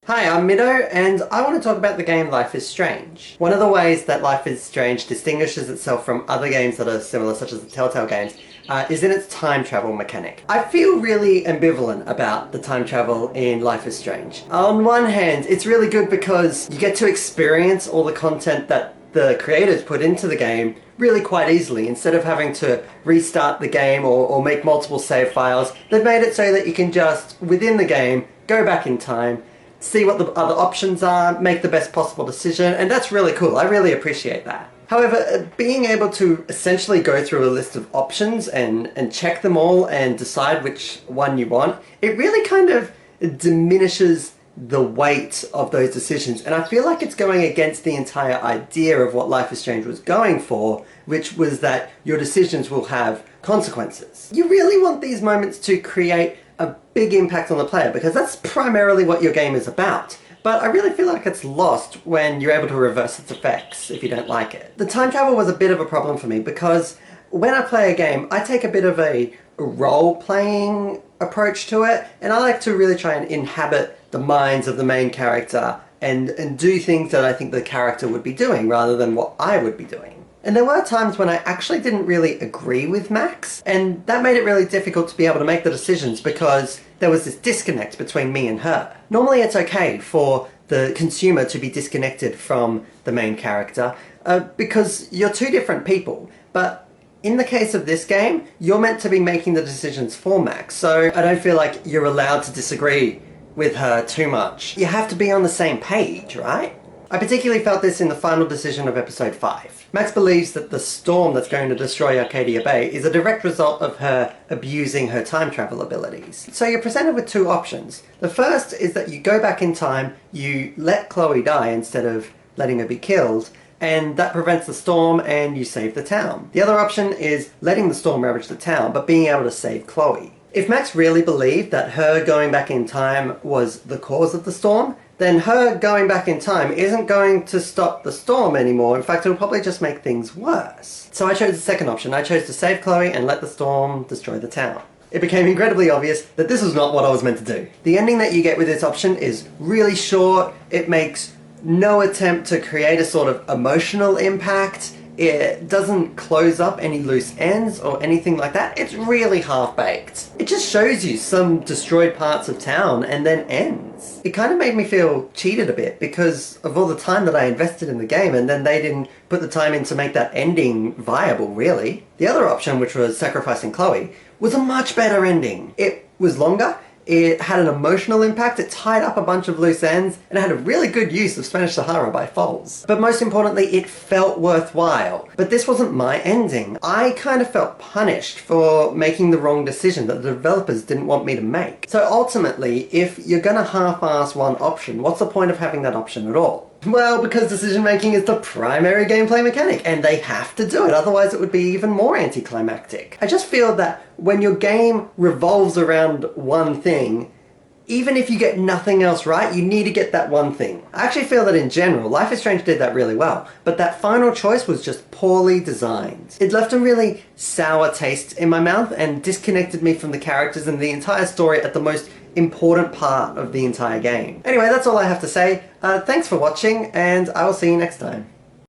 Hi, I'm Mido, and I want to talk about the game Life is Strange. One of the ways that Life is Strange distinguishes itself from other games that are similar, such as the Telltale games, is in its time travel mechanic. I feel really ambivalent about the time travel in Life is Strange. On one hand, it's really good because you get to experience all the content that the creators put into the game really quite easily. Instead of having to restart the game or make multiple save files, they've made it so that you can just, within the game, go back in time, see what the other options are, make the best possible decision, and that's really cool. I really appreciate that. However, being able to essentially go through a list of options and check them all and decide which one you want, it really kind of diminishes the weight of those decisions, and I feel like it's going against the entire idea of what Life is Strange was going for, which was that your decisions will have consequences. You really want these moments to create a big impact on the player, because that's primarily what your game is about. But I really feel like it's lost when you're able to reverse its effects if you don't like it. The time travel was a bit of a problem for me because when I play a game, I take a bit of a role-playing approach to it, and I like to really try and inhabit the minds of the main character and do things that I think the character would be doing rather than what I would be doing. And there were times when I actually didn't really agree with Max, and that made it really difficult to be able to make the decisions because there was this disconnect between me and her. Normally it's okay for the consumer to be disconnected from the main character because you're two different people, but in the case of this game, you're meant to be making the decisions for Max, so I don't feel like you're allowed to disagree with her too much. You have to be on the same page, right? I particularly felt this in the final decision of episode 5. Max believes that the storm that's going to destroy Arcadia Bay is a direct result of her abusing her time travel abilities. So you're presented with two options. The first is that you go back in time, you let Chloe die instead of letting her be killed, and that prevents the storm and you save the town. The other option is letting the storm ravage the town, but being able to save Chloe. If Max really believed that her going back in time was the cause of the storm, then her going back in time isn't going to stop the storm anymore. In fact, it'll probably just make things worse. So I chose the second option. I chose to save Chloe and let the storm destroy the town. It became incredibly obvious that this was not what I was meant to do. The ending that you get with this option is really short. It makes no attempt to create a sort of emotional impact. It doesn't close up any loose ends or anything like that. It's really half-baked. It just shows you some destroyed parts of town and then ends. It kind of made me feel cheated a bit because of all the time that I invested in the game, and then they didn't put the time in to make that ending viable, really. The other option, which was sacrificing Chloe, was a much better ending. It was longer. It had an emotional impact, it tied up a bunch of loose ends, and it had a really good use of Spanish Sahara by Foles. But most importantly, it felt worthwhile. But this wasn't my ending. I kind of felt punished for making the wrong decision that the developers didn't want me to make. So ultimately, if you're gonna half-ass one option, what's the point of having that option at all? Well, because decision making is the primary gameplay mechanic, and they have to do it, otherwise it would be even more anticlimactic. I just feel that when your game revolves around one thing, even if you get nothing else right, you need to get that one thing. I actually feel that in general, Life is Strange did that really well, but that final choice was just poorly designed. It left a really sour taste in my mouth and disconnected me from the characters and the entire story at the most important part of the entire game. Anyway, that's all I have to say. Thanks for watching, and I will see you next time.